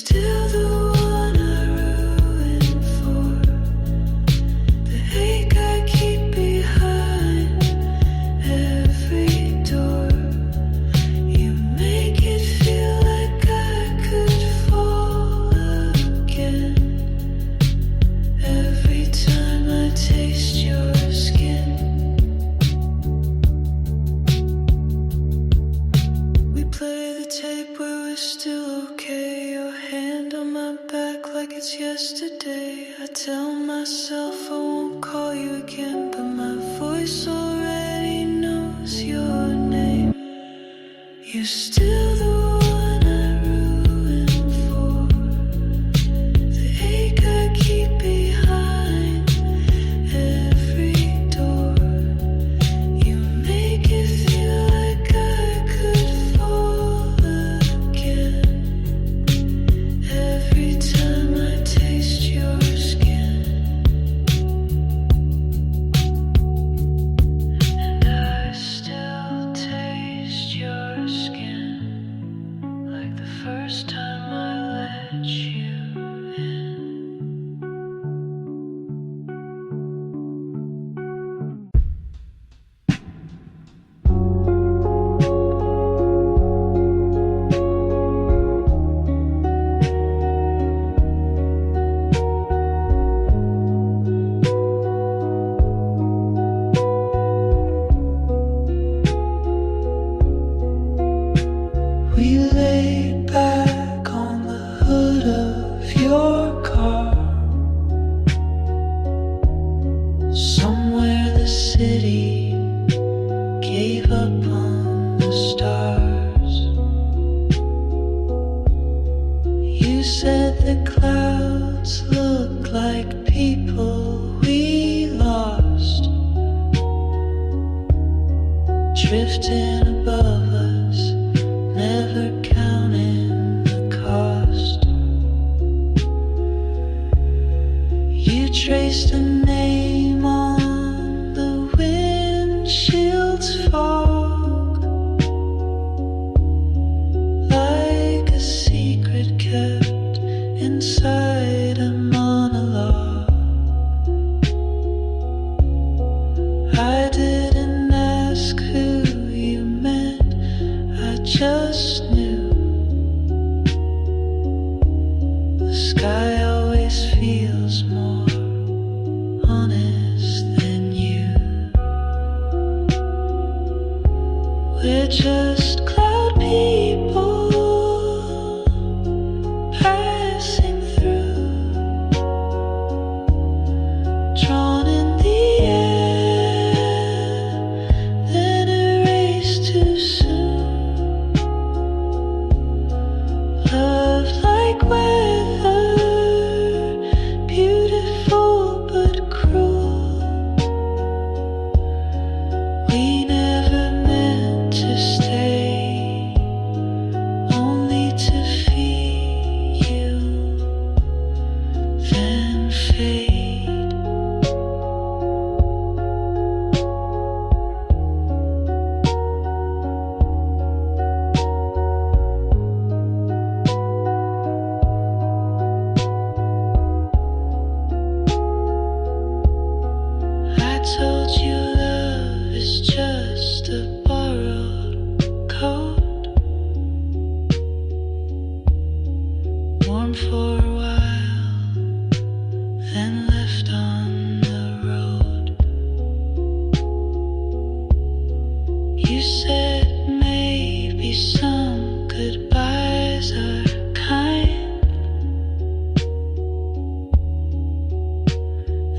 still the one I ruin for. The ache I keep behind every door. You make it feel like I could fall again every time I taste your skin. We play the tape where we're still okay. Your hand on my back like it's yesterday. I tell myself I won't call you again, but my voice already knows your name. You're still the one I ruin for. The ache I keep behind every door. You make it feel like I could fall again every time I taste your skin. And I still taste your skin like the first time I let you in. We lay back on the hood of your car. Somewhere the city gave up on the stars. You said the clouds look like people we lost, drifting above us, never counting the cost. You traced a name on the windshield's fog, like a secret kept inside a monologue. I didn't ask who you meant, I just knew. The sky always feels more honest than you. We're just cloud people passing through, drawn in the air, then erased too soon. Love like weather, beautiful but cruel. We never meant to stay, only to feel you, then fade. I told you love is just a borrowed coat, warm for a while, then left on the road. You said maybe some goodbyes are kind.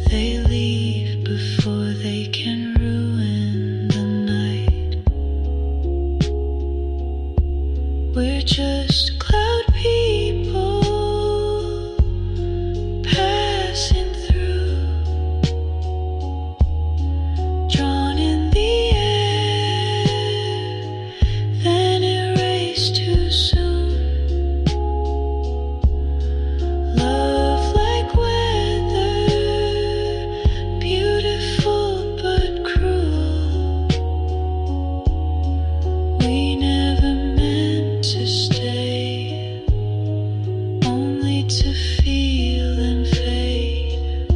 They leave before they can ruin the night. We're just cloud people to feel and fade.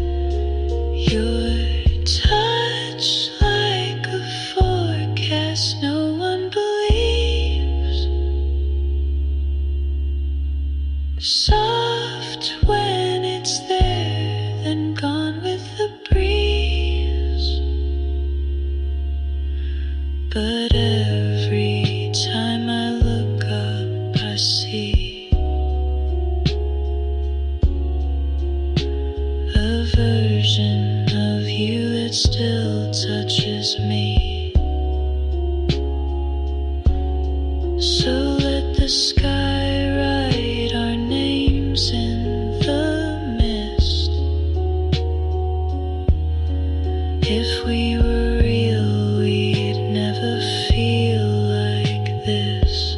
Your touch like a forecast no one believes. Soft when it's there, then gone with the breeze. But every time I look up, I see a version of you that still touches me. So let the sky write our names in the mist. If we were real, we'd never feel like this.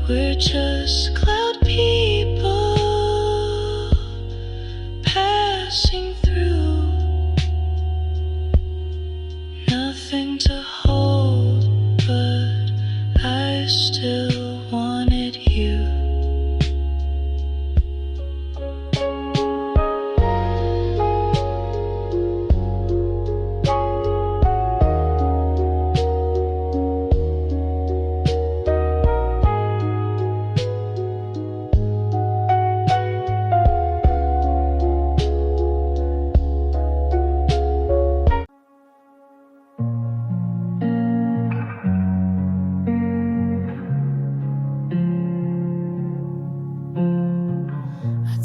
We're just cloud people passing through. Nothing to hold, but I still wanted you.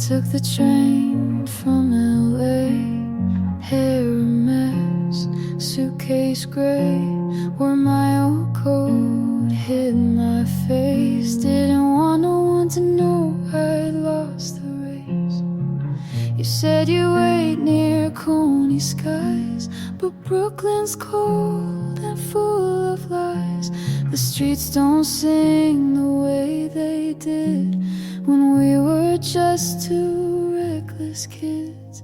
Took the train from LA, hair a mess, suitcase gray, wore my old coat, hid my face. Didn't want no one to know I'd lost the race. You said you wait near Coney skies, but Brooklyn's cold and full of lies. The streets don't sing the way they did when we were just two reckless kids.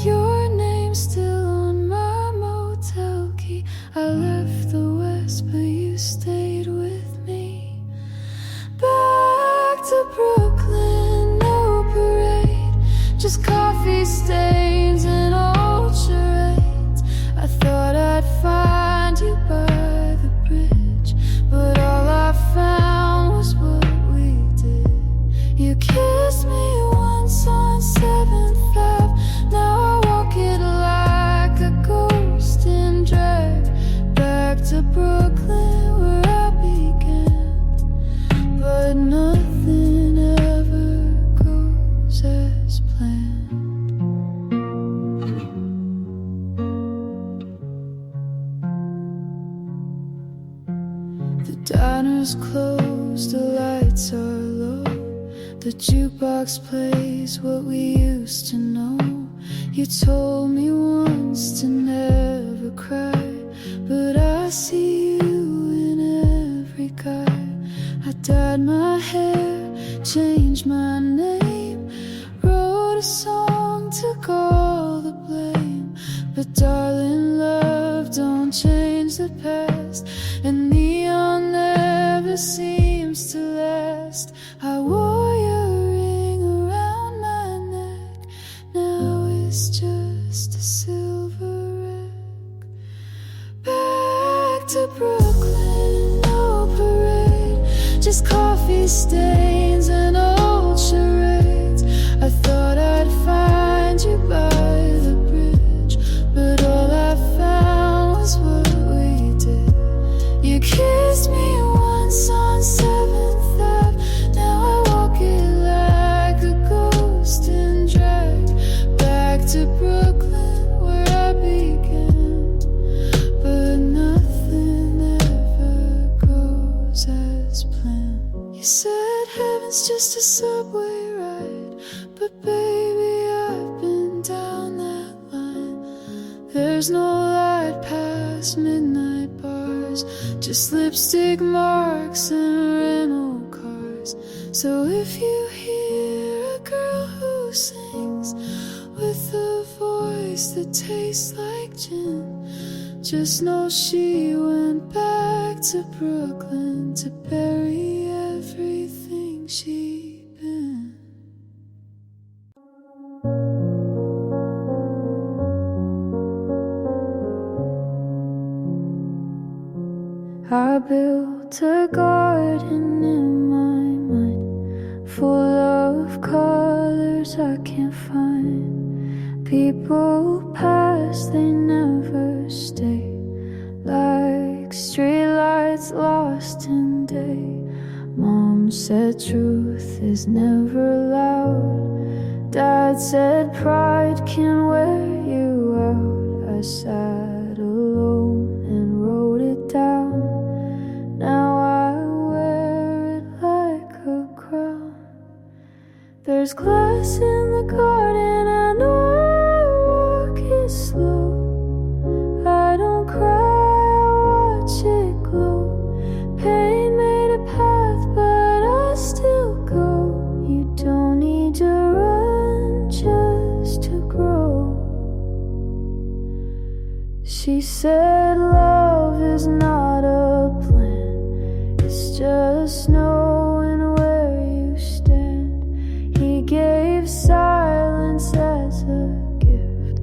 Your name's still on my motel key. I left the West, but you stayed with me. Back to Brooklyn, no parade, just coffee stains and old charades. I thought I'd find you by the bridge, but all I found was what we did. You kissed me once on 7th Ave. Now I walk it like a ghost in drag. Back to Brooklyn where I began. But nothing ever goes as planned. The diner's closed, the lights are low. The jukebox plays what we used to know. You told me once to never cry, but I see you in every guy. I dyed my hair, changed my name, wrote a song, took all the blame. But darling, love don't change the past, and neon never seems to last. I wore your ring around my neck, now it's just a silver wreck. Back to Brooklyn, no parade, just coffee stains and old charades. I thought I'd find you by the bridge, but all I found was what we did. You kissed me once on 7th Ave. Now I walk it like a ghost in drag. Back to Brooklyn where I began. But nothing ever goes as planned. You said heaven's just a subway ride, but baby, I've been down that line. There's no light past midnight bars, just lipstick marks and rental cars. So if you hear a girl who sings with a voice that tastes like gin, just know she went back to Brooklyn to bury everything she colors I can't find. People pass, they never stay. Like streetlights lost in day. Mom said truth is never loud. Dad said pride can wear you out. I sat alone and wrote it down. Now I wear it like a crown. There's glass in the garden, I know I walk it slow. I don't cry, I watch it glow. Pain made a path, but I still go. You don't need to run just to grow. She said love is not a plan, it's just knowing where you stand. He gave silence as a gift.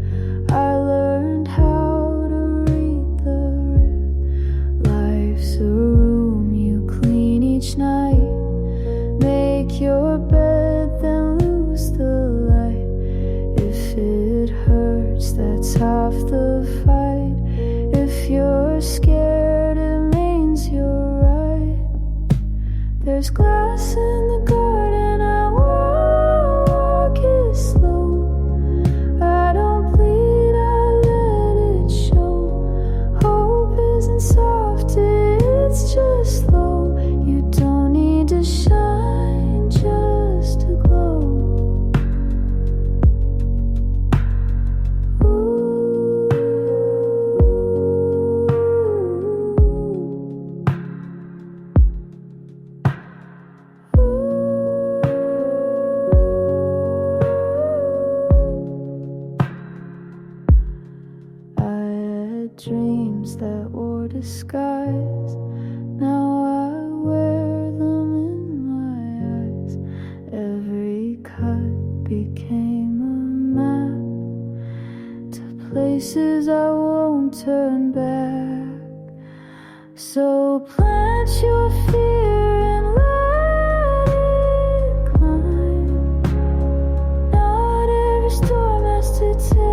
I learned how to read the rift. Life's a room you clean each night. Make your bed, then lose the light. If it hurts, that's half the fight. If you're scared, it means you're right. There's glass in the garden, I walk it slow. I don't plead, I let it show. Hope isn't soft, it's just slow. You don't need to shine just to glow. Dreams that wore disguise, now I wear them in my eyes. Every cut became a map to places I won't turn back. So plant your fear and let it climb. Not every storm has to take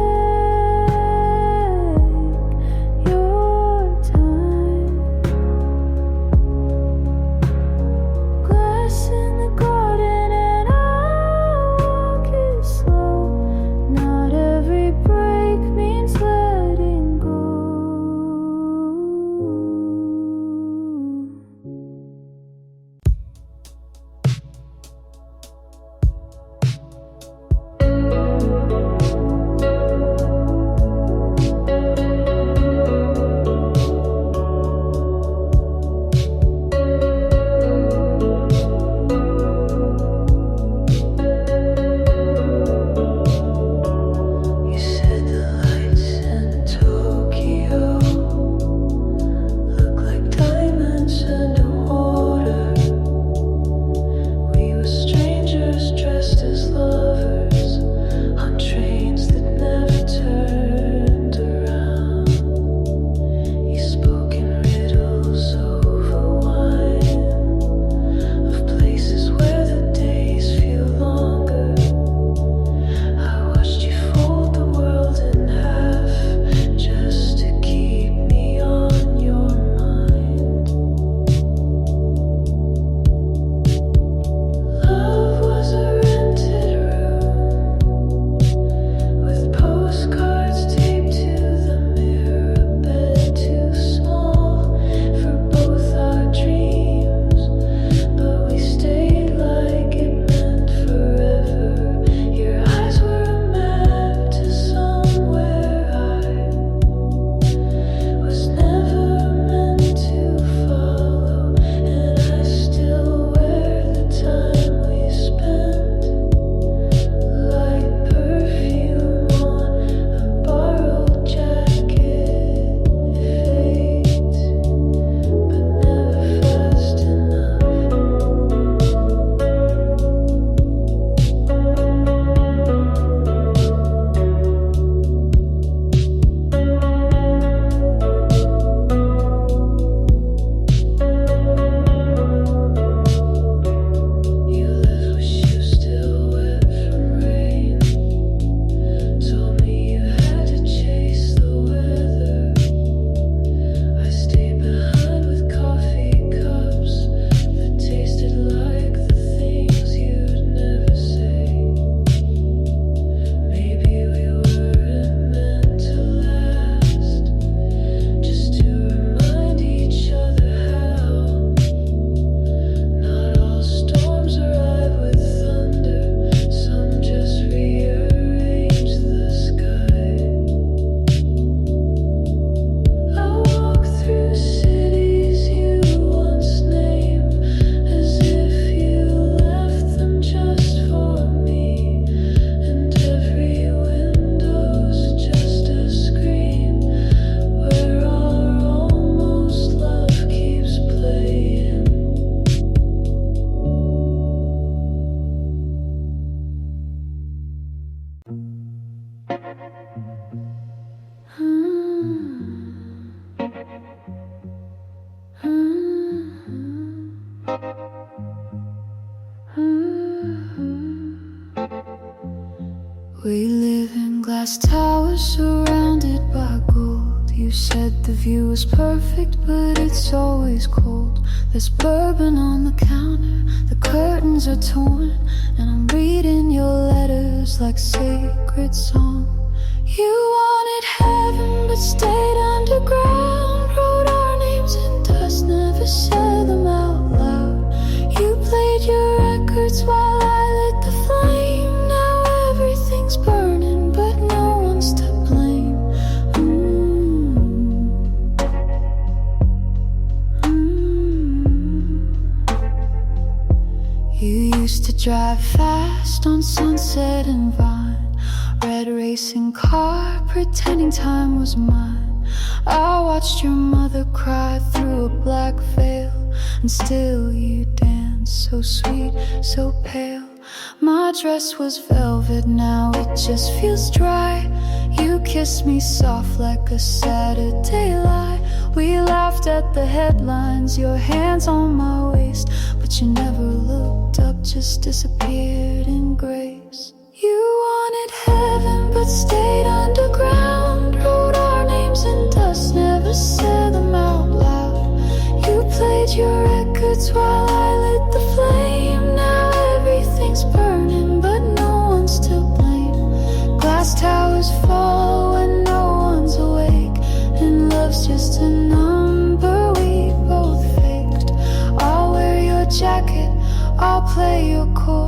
We live in glass towers surrounded by gold. You said the view was perfect, but it's always cold. There's bourbon on the counter, the curtains are torn, and I'm reading your letters like sacred song. You wanted heaven but stayed underground, wrote our names in dust, never said them out loud. You played your records while I lit the flame. Now everything's burning but no one's to blame. You used to drive fast on Sunset and Vine, red racing car, pretending time was mine. I watched your mother cry through a black veil, and still you danced so sweet, so pale. My dress was velvet, now it just feels dry. You kissed me soft like a Saturday lie. We laughed at the headlines, your hands on my waist, but you never looked up, just disappeared in grace. You wanted heaven but stayed underground, wrote our names in dust, never said them out loud. You played your records while I lit the flame. Now everything's burning but no one's to blame. Glass towers fall when no one's awake, and love's just a number we both faked. I'll wear your jacket, I'll play your chord.